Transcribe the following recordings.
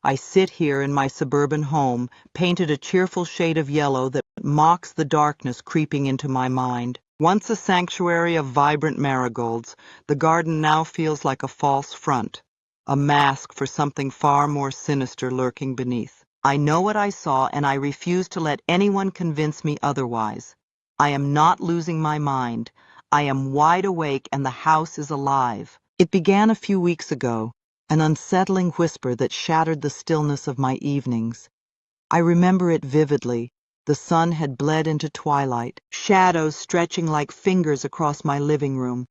I sit here in my suburban home, painted a cheerful shade of yellow that mocks the darkness creeping into my mind. Once a sanctuary of vibrant marigolds, the garden now feels like a false front, a mask for something far more sinister lurking beneath. I know what I saw, and I refuse to let anyone convince me otherwise. I am not losing my mind. I am wide awake, and the house is alive. It began a few weeks ago, an unsettling whisper that shattered the stillness of my evenings. I remember it vividly. The sun had bled into twilight, shadows stretching like fingers across my living room.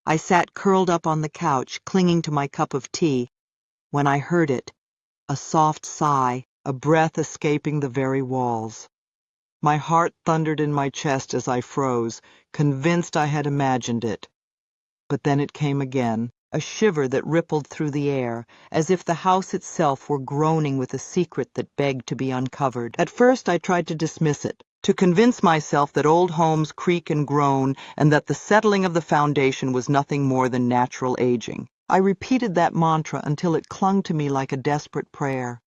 I sat curled up on the couch, clinging to my cup of tea, when I heard it, a soft sigh, a breath escaping the very walls. My heart thundered in my chest as I froze, convinced I had imagined it. But then it came again, a shiver that rippled through the air, as if the house itself were groaning with a secret that begged to be uncovered. At first I tried to dismiss it, to convince myself that old homes creak and groan, and that the settling of the foundation was nothing more than natural aging. I repeated that mantra until it clung to me like a desperate prayer.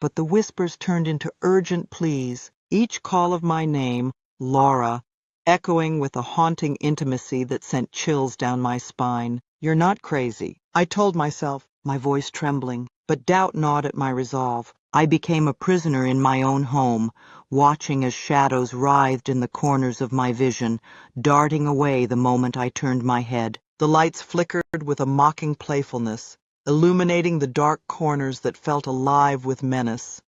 But the whispers turned into urgent pleas, each call of my name, Laura, echoing with a haunting intimacy that sent chills down my spine. "You're not crazy," I told myself, my voice trembling, but doubt gnawed at my resolve. I became a prisoner in my own home, watching as shadows writhed in the corners of my vision, darting away the moment I turned my head. The lights flickered with a mocking playfulness, illuminating the dark corners that felt alive with menace.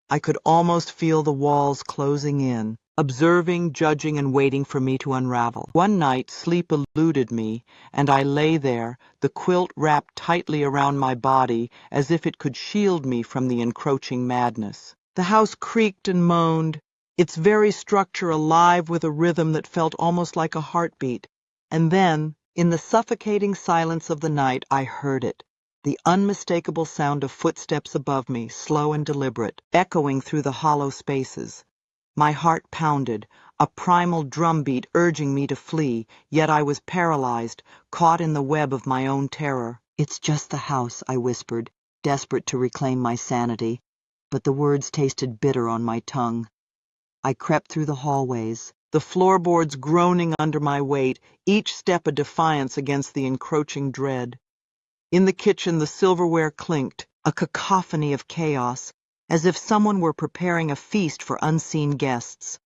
I could almost feel the walls closing in, observing, judging, and waiting for me to unravel. One night, sleep eluded me, and I lay there, the quilt wrapped tightly around my body as if it could shield me from the encroaching madness. The house creaked and moaned, its very structure alive with a rhythm that felt almost like a heartbeat. And then, in the suffocating silence of the night, I heard it. The unmistakable sound of footsteps above me, slow and deliberate, echoing through the hollow spaces. My heart pounded, a primal drumbeat urging me to flee, yet I was paralyzed, caught in the web of my own terror. "It's just the house," I whispered, desperate to reclaim my sanity, but the words tasted bitter on my tongue. I crept through the hallways, the floorboards groaning under my weight, each step a defiance against the encroaching dread. In the kitchen, the silverware clinked, a cacophony of chaos, as if someone were preparing a feast for unseen guests.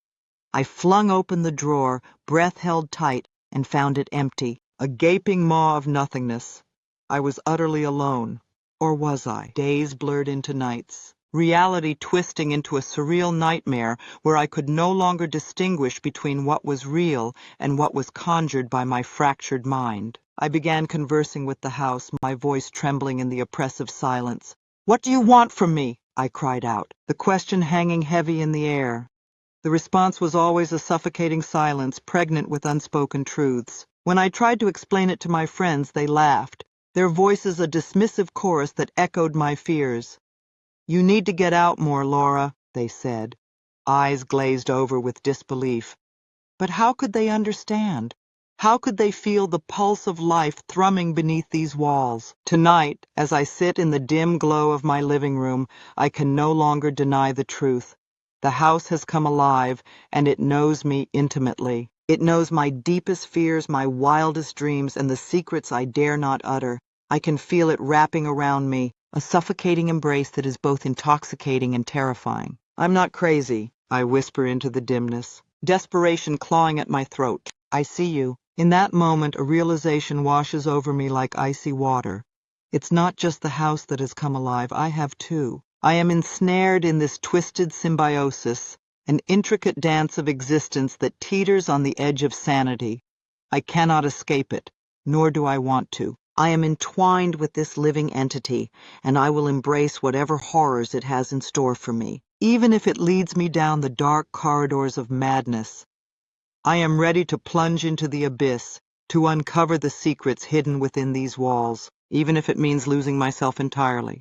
I flung open the drawer, breath held tight, and found it empty, a gaping maw of nothingness. I was utterly alone. Or was I? Days blurred into nights, reality twisting into a surreal nightmare where I could no longer distinguish between what was real and what was conjured by my fractured mind. I began conversing with the house, my voice trembling in the oppressive silence. "What do you want from me?" I cried out, the question hanging heavy in the air. The response was always a suffocating silence, pregnant with unspoken truths. When I tried to explain it to my friends, they laughed, their voices a dismissive chorus that echoed my fears. "You need to get out more, Laura," they said, eyes glazed over with disbelief. But how could they understand? How could they feel the pulse of life thrumming beneath these walls? Tonight, as I sit in the dim glow of my living room, I can no longer deny the truth. The house has come alive, and it knows me intimately. It knows my deepest fears, my wildest dreams, and the secrets I dare not utter. I can feel it wrapping around me, a suffocating embrace that is both intoxicating and terrifying. "I'm not crazy," I whisper into the dimness, desperation clawing at my throat. "I see you." In that moment, a realization washes over me like icy water. It's not just the house that has come alive, I have too. I am ensnared in this twisted symbiosis, an intricate dance of existence that teeters on the edge of sanity. I cannot escape it, nor do I want to. I am entwined with this living entity, and I will embrace whatever horrors it has in store for me, even if it leads me down the dark corridors of madness. I am ready to plunge into the abyss, to uncover the secrets hidden within these walls, even if it means losing myself entirely.